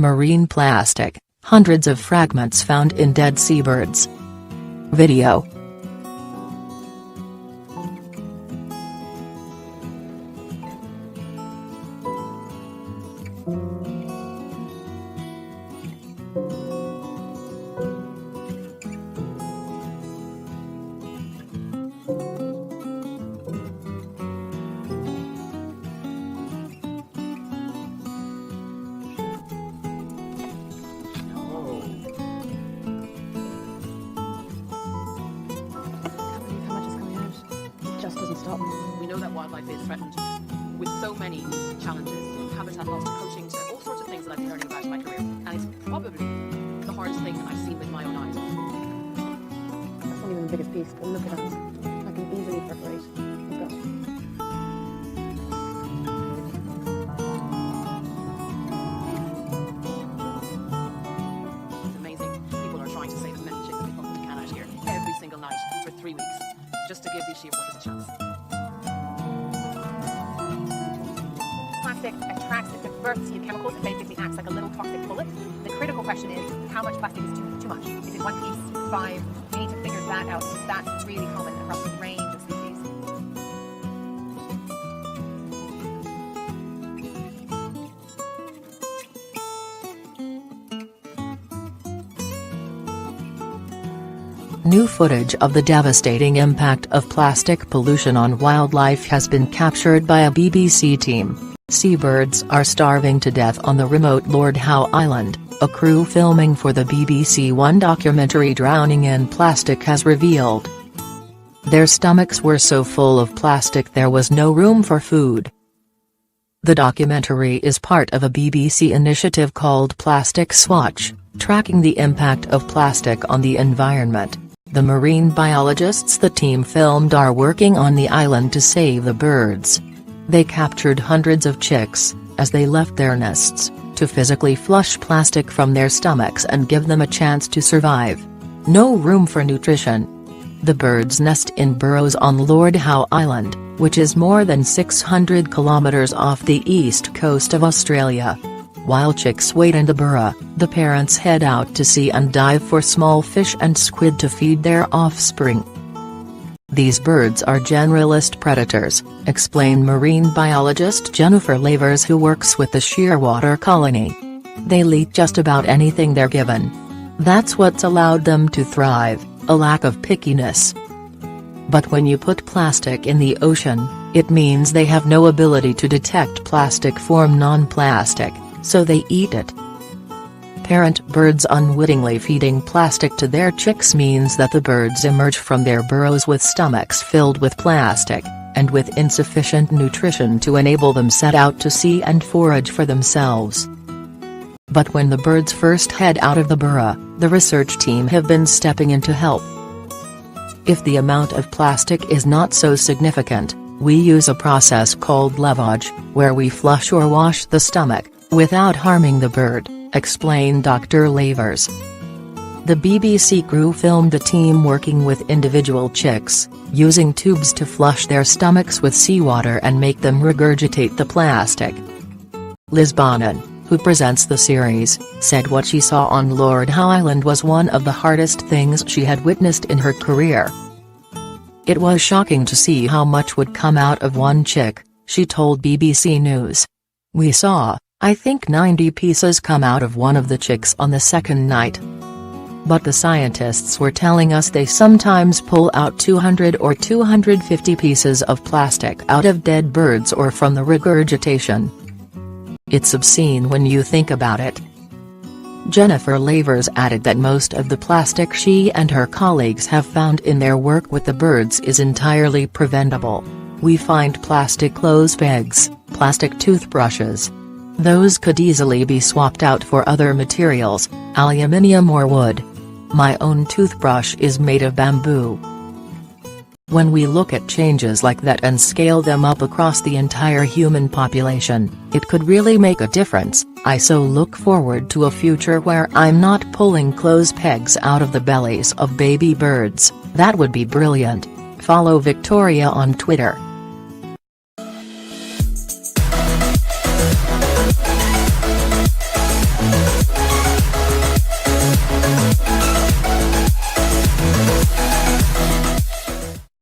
Marine plastic, hundreds of fragments found in dead seabirds. Video. Just doesn't stop. We know that wildlife is threatened with so many challenges, habitat loss to poaching to all sorts of things that I've been learning about in my career, and it's probably the hardest thing I've seen with my own eyes. That's not even the biggest piece, but look at that. I can easily perforate. Look at that. It's amazing. People are trying to save as many chicks as they possibly can out here every single night for 3 weeks, just to give these shearwaters a chance. Plastic attracts, it diverts your chemicals, it basically acts like a little toxic bullet. The critical question is, how much plastic is too much? Is it 1 piece, 5? We need to figure that out, because that's really common across a range of species. New footage of the devastating impact of plastic pollution on wildlife has been captured by a BBC team. Seabirds are starving to death on the remote Lord Howe Island, a crew filming for the BBC One documentary Drowning in Plastic has revealed. Their stomachs were so full of plastic there was no room for food. The documentary is part of a BBC initiative called Plastic Swatch, tracking the impact of plastic on the environment. The marine biologists the team filmed are working on the island to save the birds. They captured hundreds of chicks, as they left their nests, to physically flush plastic from their stomachs and give them a chance to survive. No room for nutrition. The birds nest in burrows on Lord Howe Island, which is more than 600 kilometers off the east coast of Australia. While chicks wait in the burrow, the parents head out to sea and dive for small fish and squid to feed their offspring. These birds are generalist predators, explained marine biologist Jennifer Lavers, who works with the shearwater colony. They'll eat just about anything they're given. That's what's allowed them to thrive, a lack of pickiness. But when you put plastic in the ocean, it means they have no ability to detect plastic from non-plastic, so they eat it. Parent birds unwittingly feeding plastic to their chicks means that the birds emerge from their burrows with stomachs filled with plastic, and with insufficient nutrition to enable them set out to sea and forage for themselves. But when the birds first head out of the burrow, the research team have been stepping in to help. If the amount of plastic is not so significant, we use a process called lavage, where we flush or wash the stomach, without harming the bird, explained Dr. Lavers. The BBC crew filmed the team working with individual chicks, using tubes to flush their stomachs with seawater and make them regurgitate the plastic. Liz Bonin, who presents the series, said what she saw on Lord Howe Island was one of the hardest things she had witnessed in her career. It was shocking to see how much would come out of one chick, she told BBC News. We saw, I think 90 pieces come out of one of the chicks on the second night. But the scientists were telling us they sometimes pull out 200 or 250 pieces of plastic out of dead birds or from the regurgitation. It's obscene when you think about it. Jennifer Lavers added that most of the plastic she and her colleagues have found in their work with the birds is entirely preventable. We find plastic clothes pegs, plastic toothbrushes. Those could easily be swapped out for other materials, aluminium or wood. My own toothbrush is made of bamboo. When we look at changes like that and scale them up across the entire human population, it could really make a difference. I so look forward to a future where I'm not pulling clothes pegs out of the bellies of baby birds. That would be brilliant. Follow Victoria on Twitter.